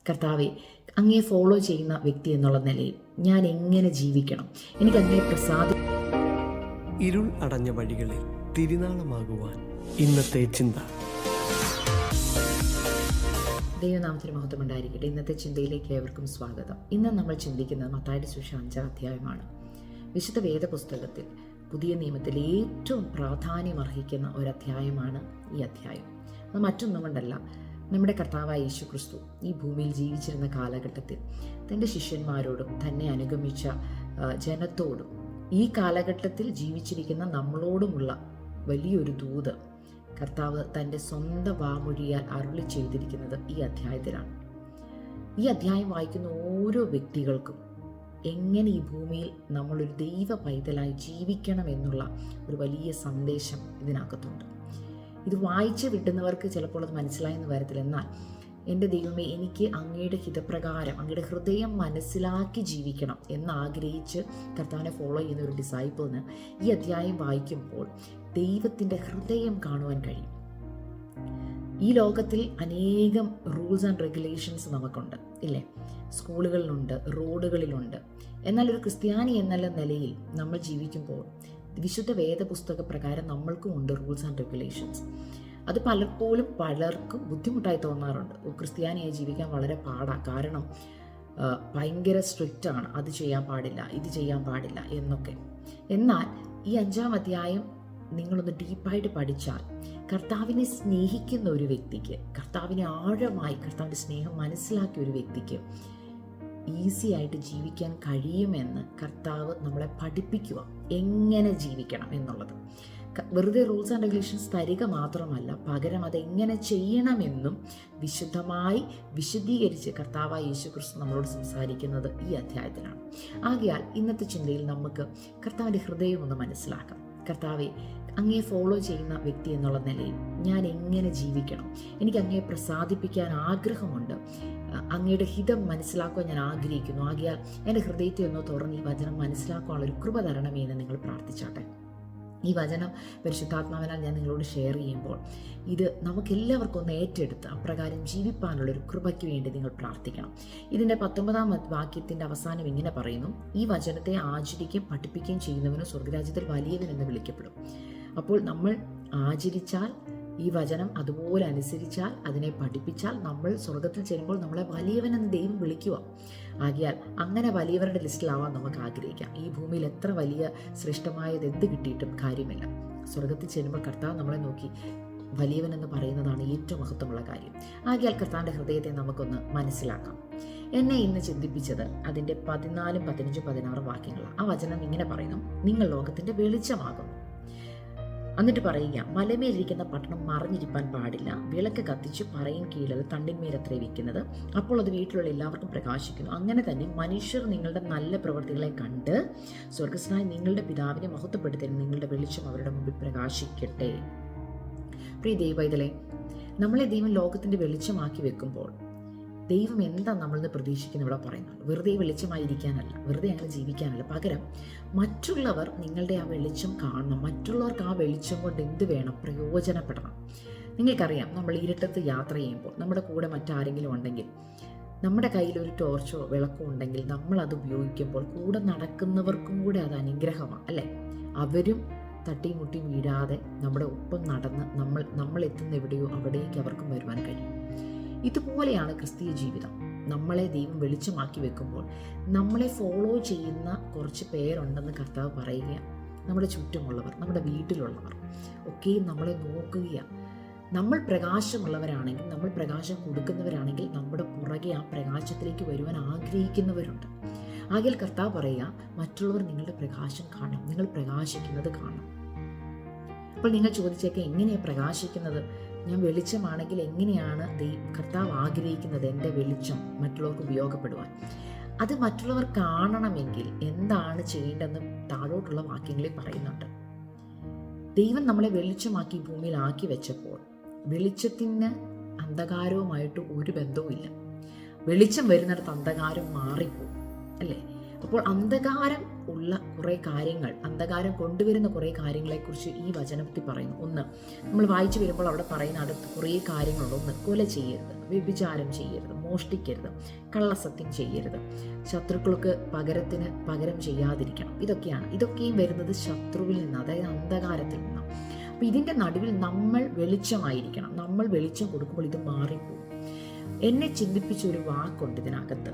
കർത്താവെ, അങ്ങയെ ഫോളോ ചെയ്യുന്ന വ്യക്തി എന്നുള്ള നിലയിൽ ഞാൻ എങ്ങനെ ജീവിക്കണം? എനിക്ക് അങ്ങയെ ഇരുൾ അടഞ്ഞ വഴികളിൽ തിരുനാളമാകുവാൻ ഇന്നത്തെ ചിന്ത. ദൈവനാമത്തിന് മഹത്വം ഉണ്ടായിരിക്കട്ടെ. ഇന്നത്തെ ചിന്തയിലേക്ക് ഏവർക്കും സ്വാഗതം. ഇന്ന് നമ്മൾ ചിന്തിക്കുന്നത് മത്തായിയുടെ സുവിശേഷം 5-ാം അധ്യായമാണ്. വിശുദ്ധ വേദപുസ്തകത്തിൽ പുതിയ നിയമത്തിൽ ഏറ്റവും പ്രാധാന്യം അർഹിക്കുന്ന ഒരു അധ്യായമാണ് ഈ അധ്യായം. അത് മറ്റൊന്നും കൊണ്ടല്ല, നമ്മുടെ കർത്താവായ യേശു ക്രിസ്തു ഈ ഭൂമിയിൽ ജീവിച്ചിരുന്ന കാലഘട്ടത്തിൽ തൻ്റെ ശിഷ്യന്മാരോടും തന്നെ അനുഗമിച്ച ജനത്തോടും ഈ കാലഘട്ടത്തിൽ ജീവിച്ചിരിക്കുന്ന നമ്മളോടുമുള്ള വലിയൊരു ദൂത് കർത്താവ് തൻ്റെ സ്വന്തം വാമൊഴിയാൽ അരുളി ചെയ്തിരിക്കുന്നത് ഈ അധ്യായത്തിലാണ്. ഈ അധ്യായം വായിക്കുന്ന ഓരോ വ്യക്തികൾക്കും എങ്ങനെ ഈ ഭൂമിയിൽ നമ്മളൊരു ദൈവ പൈതലായി ജീവിക്കണം എന്നുള്ള ഒരു വലിയ സന്ദേശം ഇതിനകത്തുണ്ട്. ഇത് വായിച്ച് വിട്ടുന്നവർക്ക് ചിലപ്പോൾ അത് മനസ്സിലായെന്ന് വരത്തില്ല. എന്നാൽ എൻ്റെ ദൈവമേ, എനിക്ക് അങ്ങയുടെ ഹിതപ്രകാരം അങ്ങയുടെ ഹൃദയം മനസ്സിലാക്കി ജീവിക്കണം എന്നാഗ്രഹിച്ച് കർത്താവിനെ ഫോളോ ചെയ്യുന്ന ഒരു ഡിസൈപ്പിളിന് ഈ അധ്യായം വായിക്കുമ്പോൾ ദൈവത്തിൻ്റെ ഹൃദയം കാണുവാൻ കഴിയും. ഈ ലോകത്തിൽ അനേകം റൂൾസ് ആൻഡ് റെഗുലേഷൻസ് നമുക്കുണ്ട്, ഇല്ലേ? സ്കൂളുകളിലുണ്ട്, റോഡുകളിലുണ്ട്. എന്നാൽ ഒരു ക്രിസ്ത്യാനി എന്നുള്ള നിലയിൽ നമ്മൾ ജീവിക്കുമ്പോൾ വിശുദ്ധ വേദപുസ്തക പ്രകാരം നമ്മൾക്കും ഉണ്ട് റൂൾസ് ആൻഡ് റെഗുലേഷൻസ്. അത് പലർക്കും ബുദ്ധിമുട്ടായി തോന്നാറുണ്ട്. ക്രിസ്ത്യാനിയായി ജീവിക്കാൻ വളരെ പാടാണ്, കാരണം ഭയങ്കര സ്ട്രിക്റ്റ് ആണ്, അത് ചെയ്യാൻ പാടില്ല, ഇത് ചെയ്യാൻ പാടില്ല എന്നൊക്കെ. എന്നാൽ ഈ 5-ാം അധ്യായം നിങ്ങളൊന്ന് ഡീപ്പായിട്ട് പഠിച്ചാൽ കർത്താവിനെ സ്നേഹിക്കുന്ന ഒരു വ്യക്തിക്ക്, കർത്താവിനെ ആഴമായി കർത്താവിൻ്റെ സ്നേഹം മനസ്സിലാക്കിയ ഒരു വ്യക്തിക്ക് ഈസി ആയിട്ട് ജീവിക്കാൻ കഴിയുമെന്ന് കർത്താവ് നമ്മളെ പഠിപ്പിക്കുക, എങ്ങനെ ജീവിക്കണം എന്നുള്ളത്. വെറുതെ റൂൾസ് ആൻഡ് റെഗുലേഷൻസ് തരിക മാത്രമല്ല, പകരം അതെങ്ങനെ ചെയ്യണമെന്നും വിശുദ്ധമായി വിശദീകരിച്ച് കർത്താവായ യേശു ക്രിസ്തു നമ്മളോട് സംസാരിക്കുന്നത് ഈ അധ്യായത്തിലാണ്. ആകയാൽ ഇന്നത്തെ ചിന്തയിൽ നമുക്ക് കർത്താവിൻ്റെ ഹൃദയം ഒന്ന് മനസ്സിലാക്കാം. കർത്താവെ, അങ്ങയെ ഫോളോ ചെയ്യുന്ന വ്യക്തി എന്നുള്ള നിലയിൽ ഞാൻ എങ്ങനെ ജീവിക്കണം? എനിക്ക് അങ്ങയെ പ്രസാദിപ്പിക്കാൻ ആഗ്രഹമുണ്ട്. അങ്ങയുടെ ഹിതം മനസ്സിലാക്കുവാൻ ഞാൻ ആഗ്രഹിക്കുന്നു. ആകയാൽ എൻ്റെ ഹൃദയത്തെ ഒന്ന് തുറന്ന് ഈ വചനം മനസ്സിലാക്കാനുള്ള ഒരു കൃപ തരണമേ എന്ന് നിങ്ങൾ പ്രാർത്ഥിച്ചാട്ടെ. ഈ വചനം പരിശുദ്ധാത്മാവിനാൽ ഞാൻ നിങ്ങളോട് ഷെയർ ചെയ്യുമ്പോൾ ഇത് നമുക്കെല്ലാവർക്കും ഒന്ന് ഏറ്റെടുത്ത് അപ്രകാരം ജീവിപ്പാനുള്ളൊരു കൃപയ്ക്ക് വേണ്ടി നിങ്ങൾ പ്രാർത്ഥിക്കണം. ഇതിൻ്റെ 19-ാം വാക്യത്തിൻ്റെ അവസാനം ഇങ്ങനെ പറയുന്നു: ഈ വചനത്തെ ആചരിക്കുകയും പഠിപ്പിക്കുകയും ചെയ്യുന്നവന് സ്വർഗരാജ്യത്തിൽ വലിയവൻ എന്ന് വിളിക്കപ്പെടും. അപ്പോൾ നമ്മൾ ആചരിച്ചാൽ, ഈ വചനം അതുപോലെ അനുസരിച്ചാൽ, അതിനെ പഠിപ്പിച്ചാൽ, നമ്മൾ സ്വർഗത്തിൽ ചെല്ലുമ്പോൾ നമ്മളെ വലിയവനെന്ന് ദൈവം വിളിക്കുക. ആകയാൽ അങ്ങനെ വലിയവരുടെ ലിസ്റ്റിലാവാൻ നമുക്ക് ആഗ്രഹിക്കാം. ഈ ഭൂമിയിൽ എത്ര വലിയ ശ്രേഷ്ഠമായത് എന്ത് കിട്ടിയിട്ടും കാര്യമില്ല. സ്വർഗത്തിൽ ചെല്ലുമ്പോൾ കർത്താവ് നമ്മളെ നോക്കി വലിയവനെന്ന് പറയുന്നതാണ് ഏറ്റവും മഹത്വമുള്ള കാര്യം. ആകയാൽ കർത്താവിൻ്റെ ഹൃദയത്തെ നമുക്കൊന്ന് മനസ്സിലാക്കാം. എന്നെ ഇന്ന് ചിന്തിപ്പിച്ചത് അതിൻ്റെ 14, 15, 16 വാക്യങ്ങളാണ്. ആ വചനം ഇങ്ങനെ പറയുന്നു: നിങ്ങൾ ലോകത്തിൻ്റെ വെളിച്ചമാകുന്നു. എന്നിട്ട് പറയുക, മലമേലിരിക്കുന്ന പട്ടണം മറിഞ്ഞിരിപ്പാൻ പാടില്ല. വിളക്ക് കത്തിച്ച് പറയിൻ കീഴത് തണ്ടിന്മേലത്രേ വെക്കുന്നത്, അപ്പോൾ അത് വീട്ടിലുള്ള എല്ലാവർക്കും പ്രകാശിക്കുന്നു. അങ്ങനെ തന്നെ മനുഷ്യർ നിങ്ങളുടെ നല്ല പ്രവൃത്തികളെ കണ്ട് സ്വർഗസ്ഥനായ നിങ്ങളുടെ പിതാവിനെ മഹത്വപ്പെടുത്തൽ നിങ്ങളുടെ വെളിച്ചം അവരുടെ മുമ്പിൽ പ്രകാശിക്കട്ടെ. പ്രിയ ദൈവൈതലേ, നമ്മളെ ദൈവം ലോകത്തിന്റെ വെളിച്ചമാക്കി വെക്കുമ്പോൾ ദൈവം എന്താ നമ്മളിന്ന് പ്രതീക്ഷിക്കുന്ന ഇവിടെ പറയുന്നത്? വെറുതെ വെളിച്ചമായിരിക്കാനല്ല, വെറുതെ അങ്ങനെ ജീവിക്കാനല്ല, പകരം മറ്റുള്ളവർ നിങ്ങളുടെ ആ വെളിച്ചം കാണണം. മറ്റുള്ളവർക്ക് ആ വെളിച്ചം കൊണ്ട് എന്ത് വേണം? പ്രയോജനപ്പെടണം. നിങ്ങൾക്കറിയാം, നമ്മൾ ഇരുട്ടത്ത് യാത്ര ചെയ്യുമ്പോൾ നമ്മുടെ കൂടെ മറ്റാരെങ്കിലും ഉണ്ടെങ്കിൽ, നമ്മുടെ കയ്യിൽ ഒരു ടോർച്ചോ വിളക്കോ ഉണ്ടെങ്കിൽ നമ്മളത് ഉപയോഗിക്കുമ്പോൾ കൂടെ നടക്കുന്നവർക്കും കൂടെ അത് അനുഗ്രഹമാണ്, അല്ലേ? അവരും തട്ടിയും മുട്ടിയും വീഴാതെ നമ്മുടെ ഒപ്പം നടന്ന് നമ്മൾ എത്തുന്ന എവിടെയോ അവിടേക്ക് അവർക്കും വരുവാൻ കഴിയും. ഇതുപോലെയാണ് ക്രിസ്തീയ ജീവിതം. നമ്മളെ ദൈവം വെളിച്ചമാക്കി വെക്കുമ്പോൾ നമ്മളെ ഫോളോ ചെയ്യുന്ന കുറച്ച് പേരുണ്ടെന്ന് കർത്താവ് പറയുകയാണ്. നമ്മുടെ ചുറ്റുമുള്ളവർ, നമ്മുടെ വീട്ടിലുള്ളവർ ഒക്കെയും നമ്മളെ നോക്കുകയാണ്. നമ്മൾ പ്രകാശമുള്ളവരാണെങ്കിൽ, നമ്മൾ പ്രകാശം കൊടുക്കുന്നവരാണെങ്കിൽ നമ്മുടെ പുറകെ ആ പ്രകാശത്തിലേക്ക് വരുവാൻ ആഗ്രഹിക്കുന്നവരുണ്ട്. ആകയാൽ കർത്താവ് പറയുക, മറ്റുള്ളവർ നിങ്ങളുടെ പ്രകാശം കാണണം, നിങ്ങൾ പ്രകാശിക്കുന്നത് കാണണം. അപ്പോൾ നിങ്ങൾ ചോദിച്ചേക്കെ, എങ്ങനെയാണ് പ്രകാശിക്കുന്നത്? ഞാൻ വെളിച്ചമാണെങ്കിൽ എങ്ങനെയാണ് കർത്താവ് ആഗ്രഹിക്കുന്നത് എൻ്റെ വെളിച്ചം മറ്റുള്ളവർക്ക് ഉപയോഗപ്പെടുവാൻ? അത് മറ്റുള്ളവർ കാണണമെങ്കിൽ എന്താണ് ചെയ്യേണ്ടതെന്ന് താഴോട്ടുള്ള വാക്യങ്ങളിൽ പറയുന്നുണ്ട്. ദൈവം നമ്മളെ വെളിച്ചമാക്കി ഭൂമിയിൽ ആക്കി വെച്ചപ്പോൾ വെളിച്ചത്തിന് അന്ധകാരവുമായിട്ട് ഒരു ബന്ധവുമില്ല. വെളിച്ചം വരുന്നിടത്ത് അന്ധകാരം മാറിപ്പോകും, അല്ലേ? അപ്പോൾ അന്ധകാരം ഉള്ള കുറേ കാര്യങ്ങൾ, അന്ധകാരം കൊണ്ടുവരുന്ന കുറേ കാര്യങ്ങളെക്കുറിച്ച് ഈ വചനത്തിൽ പറയുന്നു. ഒന്ന്, നമ്മൾ വായിച്ചു വരുമ്പോൾ അവിടെ പറയുന്ന അടുത്ത് കുറേ കാര്യങ്ങളുണ്ട്. ഒന്ന്, കൊല ചെയ്യരുത്, വ്യഭിചാരം ചെയ്യരുത്, മോഷ്ടിക്കരുത്, കള്ളസത്യം ചെയ്യരുത്, ശത്രുക്കൾക്ക് പകരം ചെയ്യാതിരിക്കണം. ഇതൊക്കെയും വരുന്നത് ശത്രുവിൽ നിന്ന്, അതായത് അന്ധകാരത്തിൽ നിന്ന്. അപ്പം ഇതിൻ്റെ നടുവിൽ നമ്മൾ വെളിച്ചമായിരിക്കണം. നമ്മൾ വെളിച്ചം കൊടുക്കുമ്പോൾ ഇത് മാറിപ്പോകും. എന്നെ ചിന്തിപ്പിച്ച ഒരു വാക്കുണ്ട് ഇതിനകത്ത്.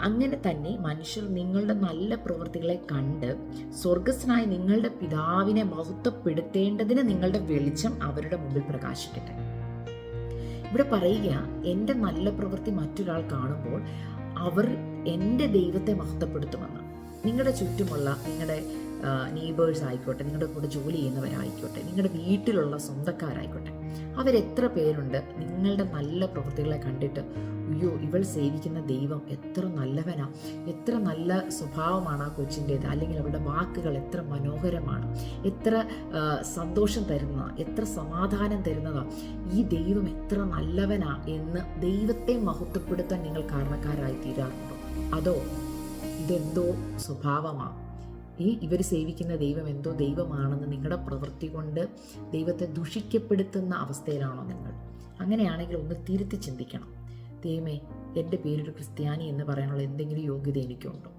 അങ്ങനെ തന്നെ മനുഷ്യർ നിങ്ങളുടെ നല്ല പ്രവൃത്തികളെ കണ്ട് സ്വർഗസ്ഥനായ നിങ്ങളുടെ പിതാവിനെ മഹത്വപ്പെടുത്തേണ്ടതിന് നിങ്ങളുടെ വെളിച്ചം അവരുടെ മുമ്പിൽ പ്രകാശിക്കട്ടെ. ഇവിടെ പറയുക, എൻ്റെ നല്ല പ്രവൃത്തി മറ്റൊരാൾ കാണുമ്പോൾ അവർ എൻ്റെ ദൈവത്തെ മഹത്വപ്പെടുത്തുമെന്ന്. നിങ്ങളുടെ ചുറ്റുമുള്ള നിങ്ങളുടെ നെയ്ബേഴ്സ് ആയിക്കോട്ടെ, നിങ്ങളുടെ കൂടെ ജോലി ചെയ്യുന്നവരായിക്കോട്ടെ, നിങ്ങളുടെ വീട്ടിലുള്ള സ്വന്തക്കാരായിക്കോട്ടെ, അവരെത്ര പേരുണ്ട് നിങ്ങളുടെ നല്ല പ്രവൃത്തികളെ കണ്ടിട്ട് അയ്യോ ഇവൾ സേവിക്കുന്ന ദൈവം എത്ര നല്ലവനാ, എത്ര നല്ല സ്വഭാവമാണ് ആ കൊച്ചിൻ്റേത്, അല്ലെങ്കിൽ അവരുടെ വാക്കുകൾ എത്ര മനോഹരമാണ്, എത്ര സന്തോഷം തരുന്ന, എത്ര സമാധാനം തരുന്നതാ, ഈ ദൈവം എത്ര നല്ലവനാ എന്ന് ദൈവത്തെ മഹത്വപ്പെടുത്താൻ നിങ്ങൾ കാരണക്കാരായി തീരാറുണ്ടോ? അതോ ഇതെന്തോ സ്വഭാവമാണ്, ഇവർ സേവിക്കുന്ന ദൈവം എന്തോ ദൈവമാണെന്ന് നിങ്ങളുടെ പ്രവൃത്തി കൊണ്ട് ദൈവത്തെ ദുഷിക്കപ്പെടുത്തുന്ന അവസ്ഥയിലാണോ നിങ്ങൾ? അങ്ങനെയാണെങ്കിൽ ഒന്ന് തിരുത്തി ചിന്തിക്കണം. ദൈവമേ, എൻ്റെ പേരൊരു ക്രിസ്ത്യാനി എന്ന് പറയാനുള്ള എന്തെങ്കിലും യോഗ്യത എനിക്കുണ്ടോ?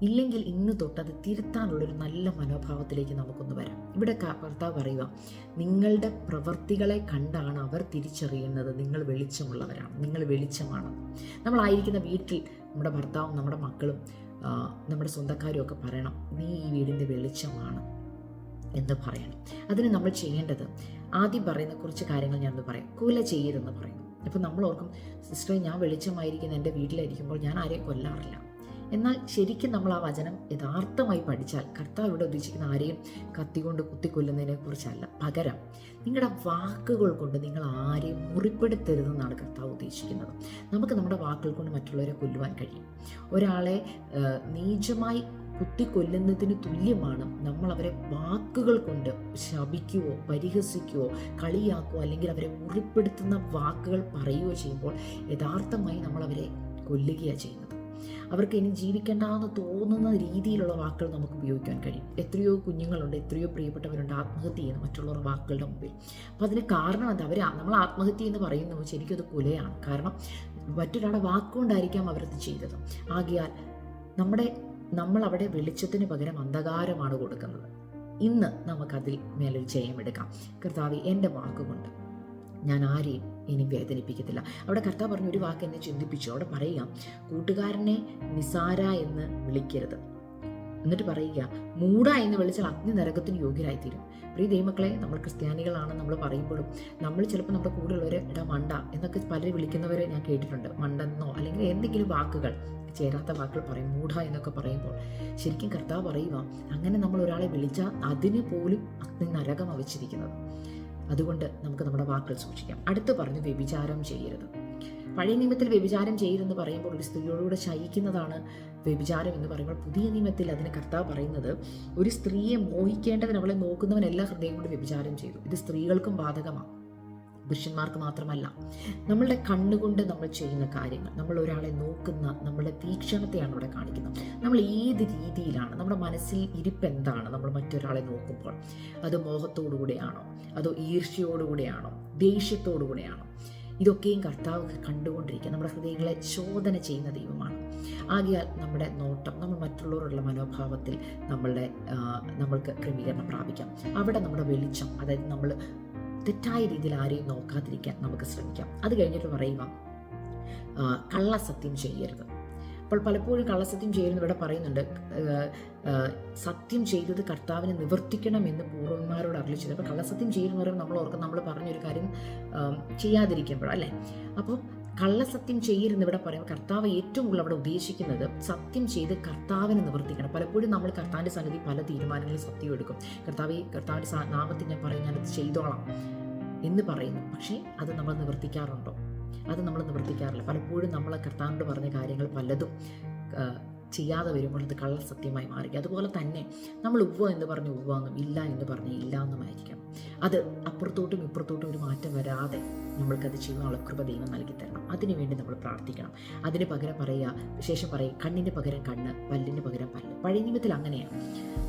ഇല്ലെങ്കിൽ ഇന്ന് തൊട്ട് അത് തിരുത്താനുള്ളൊരു നല്ല മനോഭാവത്തിലേക്ക് നമുക്കൊന്ന് വരാം. ഇവിടെ കർത്താവ് പറയുക, നിങ്ങളുടെ പ്രവൃത്തികളെ കണ്ടാണ് അവർ തിരിച്ചറിയുന്നത് നിങ്ങൾ വെളിച്ചമുള്ളവരാണ്, നിങ്ങൾ വെളിച്ചമാണ്. നമ്മളായിരിക്കുന്ന വീട്ടിൽ നമ്മുടെ ഭർത്താവും നമ്മുടെ മക്കളും നമ്മുടെ സ്വന്തക്കാരും ഒക്കെ പറയണം, നീ ഈ വീടിൻ്റെ വെളിച്ചമാണ് എന്ന് പറയണം. അതിന് നമ്മൾ ചെയ്യേണ്ടത്, ആദ്യം പറയുന്ന കുറച്ച് കാര്യങ്ങൾ ഞാനൊന്ന് പറയാം. കൊല ചെയ്യരുതെന്ന് പറയുന്നു. ഇപ്പം നമ്മൾ ഓർക്കും, സിസ്റ്ററെ ഞാൻ വെളിച്ചമായിരിക്കുന്ന എൻ്റെ വീട്ടിലായിരിക്കുമ്പോൾ ഞാൻ ആരെയും കൊല്ലാറില്ല. എന്നാൽ ശരിക്കും നമ്മൾ ആ വചനം യഥാർത്ഥമായി പഠിച്ചാൽ കർത്താവ് ഇവിടെ ഉദ്ദേശിക്കുന്ന ആരെയും കത്തികൊണ്ട് കുത്തിക്കൊല്ലുന്നതിനെ കുറിച്ചല്ല, പകരം നിങ്ങളുടെ വാക്കുകൾ കൊണ്ട് നിങ്ങൾ ആരെയും മുറിപ്പെടുത്തരുതെന്നാണ് കർത്താവ് ഉദ്ദേശിക്കുന്നത്. നമുക്ക് നമ്മുടെ വാക്കുകൾ കൊണ്ട് മറ്റുള്ളവരെ കൊല്ലുവാൻ കഴിയും. ഒരാളെ നീചമായി കുത്തിക്കൊല്ലുന്നതിന് തുല്യമാണ് നമ്മൾ അവരെ വാക്കുകൾ കൊണ്ട് ശപിക്കുകയോ പരിഹസിക്കുകയോ കളിയാക്കുകയോ അല്ലെങ്കിൽ അവരെ മുറിപ്പെടുത്തുന്ന വാക്കുകൾ പറയുകയോ ചെയ്യുമ്പോൾ യഥാർത്ഥമായി നമ്മൾ അവരെ കൊല്ലുകയാണ് ചെയ്യുന്നത്. അവർക്ക് ഇനി ജീവിക്കേണ്ടെന്ന് തോന്നുന്ന രീതിയിലുള്ള വാക്കുകൾ നമുക്ക് ഉപയോഗിക്കാൻ കഴിയും. എത്രയോ കുഞ്ഞുങ്ങളുണ്ട്, എത്രയോ പ്രിയപ്പെട്ടവരുണ്ട് ആത്മഹത്യ ചെയ്യുന്നു മറ്റുള്ളവരുടെ വാക്കുകളുടെ മുമ്പിൽ. അപ്പം അതിന് കാരണം എന്താ? നമ്മൾ ആത്മഹത്യ എന്ന് പറയുന്നത് ശരിക്കും അത് കൊലയാണ്. കാരണം മറ്റൊരാളുടെ വാക്കുകൊണ്ടായിരിക്കാം അവരത് ചെയ്തത്. ആകയാൽ നമ്മൾ അവിടെ വെളിച്ചത്തിന് പകരം അന്ധകാരമാണ് കൊടുക്കുന്നത്. ഇന്ന് നമുക്കതിൽ മേലൊരു ജയമെടുക്കാം. കർത്താവേ, എൻ്റെ വാക്കുകൊണ്ട് ഞാൻ ആരെയും ഇനി വേദനിപ്പിക്കത്തില്ല. അവിടെ കർത്താവ് പറഞ്ഞ ഒരു വാക്ക് എന്നെ ചിന്തിപ്പിച്ചു. അവിടെ പറയുക, കൂട്ടുകാരനെ നിസാര എന്ന് വിളിക്കരുത്. എന്നിട്ട് പറയുക, മൂഢ എന്ന് വിളിച്ചാൽ അഗ്നി നരകത്തിന് യോഗ്യരായിത്തീരും. പ്രിയ ദൈവമക്കളെ, നമ്മൾ ക്രിസ്ത്യാനികളാണ് നമ്മൾ പറയുമ്പോഴും നമ്മൾ ചിലപ്പോൾ നമ്മുടെ കൂടെയുള്ളവരെ മണ്ട എന്നൊക്കെ പലരും വിളിക്കുന്നവരെ ഞാൻ കേട്ടിട്ടുണ്ട്. മണ്ടെന്നോ അല്ലെങ്കിൽ എന്തെങ്കിലും വാക്കുകൾ ചേരാത്ത വാക്കുകൾ പറയും, മൂഢ എന്നൊക്കെ പറയുമ്പോൾ ശരിക്കും കർത്താവ് പറയുക, അങ്ങനെ നമ്മൾ ഒരാളെ വിളിച്ചാൽ അതിന് പോലും അഗ്നി നരകം വെച്ചിരിക്കുന്നത്. അതുകൊണ്ട് നമുക്ക് നമ്മുടെ വാക്കുകൾ സൂക്ഷിക്കാം. അടുത്ത് പറഞ്ഞു, വ്യഭിചാരം ചെയ്യരുത്. പഴയ നിയമത്തിൽ വ്യഭിചാരം ചെയ്യരുതെന്ന് പറയുമ്പോൾ ഒരു സ്ത്രീയോടുകൂടെ ശയിക്കുന്നതാണ് വ്യഭിചാരം എന്ന് പറയുമ്പോൾ, പുതിയ നിയമത്തിൽ അതിന് കർത്താവ് പറയുന്നത്, ഒരു സ്ത്രീയെ മോഹിക്കേണ്ടതിന് അവളെ നോക്കുന്നവൻ എല്ലാ ഹൃദയം കൊണ്ട് വ്യഭിചാരം ചെയ്തു. ഇത് സ്ത്രീകൾക്കും ബാധകമാണ്, പുരുഷന്മാർക്ക് മാത്രമല്ല. നമ്മളുടെ കണ്ണുകൊണ്ട് നമ്മൾ ചെയ്യുന്ന കാര്യങ്ങൾ, നമ്മൾ ഒരാളെ നോക്കുന്ന നമ്മളുടെ തീക്ഷണത്തെയാണ് ഇവിടെ കാണിക്കുന്നത്. നമ്മൾ ഏത് രീതിയിലാണ്, നമ്മുടെ മനസ്സിൽ ഇരിപ്പെന്താണ് നമ്മൾ മറ്റൊരാളെ നോക്കുമ്പോൾ? അത് മോഹത്തോടുകൂടെയാണോ, അതോ ഈർഷ്യയോടുകൂടെയാണോ, ദേഷ്യത്തോടുകൂടെയാണോ? ഇതൊക്കെയും കർത്താവ് കണ്ടുകൊണ്ടിരിക്കുക. നമ്മുടെ ഹൃദയങ്ങളെ ശോധന ചെയ്യുന്ന ദൈവമാണ്. ആകയാൽ നമ്മുടെ നോട്ടം, നമ്മൾ മറ്റുള്ളവരുള്ള മനോഭാവത്തിൽ നമ്മൾക്ക് ക്രമീകരണം പ്രാപിക്കാം. അവിടെ നമ്മുടെ വെളിച്ചം, അതായത് നമ്മൾ തെറ്റായ രീതിയിൽ ആരെയും നോക്കാതിരിക്കാൻ നമുക്ക് ശ്രമിക്കാം. അത് കഴിഞ്ഞിട്ട് പറയുക, കള്ളസത്യം ചെയ്യരുത്. അപ്പോൾ പലപ്പോഴും കള്ളസത്യം ചെയ്യുന്നത് ഇവിടെ പറയുന്നുണ്ട്, സത്യം ചെയ്തത് കർത്താവിനെ നിവർത്തിക്കണമെന്ന് പൂർവ്വന്മാരോട് അറിയിച്ചത്. അപ്പോൾ കള്ളസത്യം ചെയ്യുന്ന പറയുമ്പോൾ നമ്മൾ ഓർക്കും, നമ്മൾ പറഞ്ഞൊരു കാര്യം ചെയ്യാതിരിക്കുമ്പോഴല്ലേ. അപ്പോൾ കള്ളസത്യം ചെയ്യരുതെന്ന് ഇവിടെ പറയുമ്പോൾ കർത്താവ് ഏറ്റവും കൂടുതൽ അവിടെ ഉദ്ദേശിക്കുന്നത് സത്യം ചെയ്ത് കർത്താവിനെ നിവർത്തിക്കണം. പലപ്പോഴും നമ്മൾ കർത്താവിൻ്റെ സന്നിധി പല തീരുമാനങ്ങളിൽ സത്യം എടുക്കും. കർത്താവിൻ്റെ നാമത്തിൽ ഞാൻ പറയും, ഞാനത് ചെയ്തോളാം എന്ന് പറയുന്നു. പക്ഷേ അത് നമ്മൾ നിവർത്തിക്കാറുണ്ടോ? അത് നമ്മൾ നിവർത്തിക്കാറില്ല. പലപ്പോഴും നമ്മൾ കർത്താവിനോട് പറഞ്ഞ കാര്യങ്ങൾ പലതും ചെയ്യാതെ വരുമ്പോൾ അത് കള്ളസത്യമായി മാറിക്കും. അതുപോലെ തന്നെ നമ്മൾ ഉവ്വ എന്ന് പറഞ്ഞ് ഉവ്വാന്നും ഇല്ല എന്ന് പറഞ്ഞ് ഇല്ല എന്നുമായിരിക്കണം. അത് അപ്പുറത്തോട്ടും ഇപ്പുറത്തോട്ടും ഒരു മാറ്റം വരാതെ നമ്മൾക്കത് ചെയ്യാനുള്ള കൃപ ദൈവം നൽകി തരണം. അതിനുവേണ്ടി നമ്മൾ പ്രാർത്ഥിക്കണം. അതിന് പകരം പറയുക, വിശേഷം പറയുക, കണ്ണിന് പകരം കണ്ണ്, പല്ലിന് പകരം പല്ല്. പഴയ നിയമത്തിൽ അങ്ങനെയാണ്.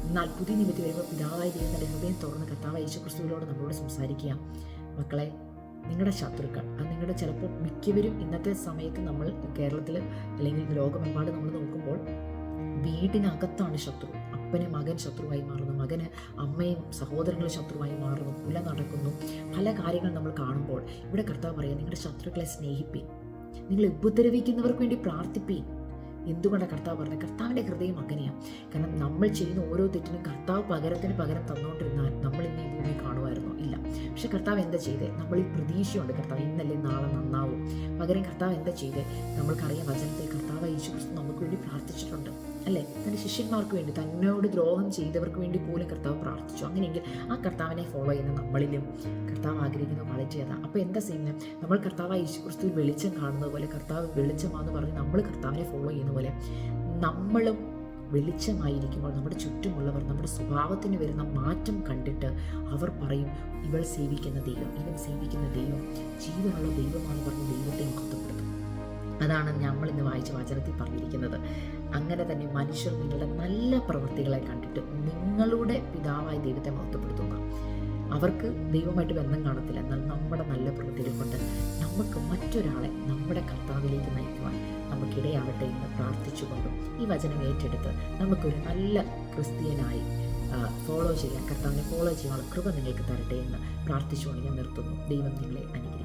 എന്നാൽ പുതിയ നിയമത്തിൽ വരുമ്പോൾ പിതാവായ ദൈവം തൻ്റെ ഹൃദയം തുറന്ന് കർത്താവായ യേശുക്രിസ്തുവിനോട് നമ്മളോട് സംസാരിക്കുക, മക്കളെ, നിങ്ങളുടെ ശത്രുക്കൾ, അത് നിങ്ങളുടെ ചിലപ്പോൾ മിക്കവരും ഇന്നത്തെ സമയത്ത് നമ്മൾ കേരളത്തിൽ അല്ലെങ്കിൽ ലോകമെമ്പാട് നമ്മൾ നോക്കുമ്പോൾ വീടിനകത്താണ് ശത്രു. അപ്പന് മകൻ ശത്രുവായി മാറുന്നു, മകന് അമ്മയും സഹോദരങ്ങളും ശത്രുവായി മാറുന്നു, കുല നടക്കുന്നു, പല കാര്യങ്ങൾ നമ്മൾ കാണുമ്പോൾ ഇവിടെ കർത്താവ് പറയുക, നിങ്ങളുടെ ശത്രുക്കളെ സ്നേഹിപ്പീൻ, നിങ്ങൾ ഉപദ്രവിക്കുന്നവർക്ക് വേണ്ടി പ്രാർത്ഥിപ്പീൻ. എന്തുകൊണ്ടാണ് കർത്താവ് പറഞ്ഞത്? കർത്താവിൻ്റെ ഹൃദയം അങ്ങനെയാണ്. കാരണം നമ്മൾ ചെയ്യുന്ന ഓരോ തെറ്റിനും കർത്താവ് പകരത്തിന് പകരം തന്നുകൊണ്ടിരുന്നാൽ നമ്മൾ ഇന്ന് ഈ ഭൂമി കാണുമായിരുന്നോ? ഇല്ല. പക്ഷെ കർത്താവ് എന്താ ചെയ്തേ? നമ്മളിൽ പ്രതീക്ഷയുണ്ട്, കർത്താവ് ഇന്നല്ലേ നാളെ നന്നാവും. പകരം കർത്താവ് എന്താ ചെയ്തേ? നമ്മൾക്കറിയാം, വചനത്തിൽ കർത്താവ് യേശുക്രിസ്തു നമുക്ക് വേണ്ടി പ്രാർത്ഥിച്ചിട്ടുണ്ട്, അല്ലേ? തൻ്റെ ശിഷ്യന്മാർക്ക് വേണ്ടി, തന്നോട് ദ്രോഹം ചെയ്തവർക്ക് വേണ്ടി പോലും കർത്താവ് പ്രാർത്ഥിച്ചു. അങ്ങനെയെങ്കിൽ ആ കർത്താവിനെ ഫോളോ ചെയ്യുന്ന നമ്മളിലും കർത്താവ് ആഗ്രഹിക്കുന്ന ക്വാളിറ്റി അതാണ്. അപ്പോൾ എന്താ ചെയ്യുന്നത്? നമ്മൾ കർത്താവ് യേശുക്രിസ്തുവിൽ വെളിച്ചം കാണുന്നത് പോലെ, കർത്താവ് വെളിച്ചമാണെന്ന് പറഞ്ഞ് നമ്മൾ കർത്താവിനെ ഫോളോ ചെയ്യുന്ന പോലെ നമ്മളും വെളിച്ചമായിരിക്കുമ്പോൾ നമ്മുടെ ചുറ്റുമുള്ളവർ നമ്മുടെ സ്വഭാവത്തിന് വരുന്ന മാറ്റം കണ്ടിട്ട് അവർ പറയും, ഇവൾ സേവിക്കുന്ന ദൈവം, ഇവൻ സേവിക്കുന്ന ദൈവം ജീവനുള്ള ദൈവമാണെന്ന് പറഞ്ഞ് ദൈവത്തെ മഹത്വപ്പെടുത്തും. അതാണ് നമ്മൾ ഇന്ന് വായിച്ച വചനത്തിൽ പറഞ്ഞിരിക്കുന്നത്. അങ്ങനെ തന്നെ മനുഷ്യർ നിങ്ങളുടെ നല്ല പ്രവൃത്തികളെ കണ്ടിട്ട് നിങ്ങളുടെ പിതാവായ ദൈവത്തെ മഹത്വപ്പെടുത്തുന്ന, അവർക്ക് ദൈവമായിട്ട് ബന്ധം കാണത്തില്ല, എന്നാൽ നമ്മുടെ നല്ല പ്രവൃത്തികൾ കൊണ്ട് നമുക്ക് മറ്റൊരാളെ നമ്മുടെ കർത്താവിലേക്ക് നയിക്കുവാൻ നമുക്കിടയാവട്ടെ എന്ന് പ്രാർത്ഥിച്ചുകൊണ്ടും ഈ വചനം ഏറ്റെടുത്ത് നമുക്കൊരു നല്ല ക്രിസ്ത്യനായി ഫോളോ ചെയ്യാൻ, കർത്താവിനെ ഫോളോ ചെയ്യാനുള്ള കൃപ നിങ്ങൾക്ക് തരട്ടെ എന്ന് പ്രാർത്ഥിച്ചുകൊണ്ട് ഞാൻ നിർത്തുന്നു. ദൈവം നിങ്ങളെ അനുഗ്രഹിക്കട്ടെ.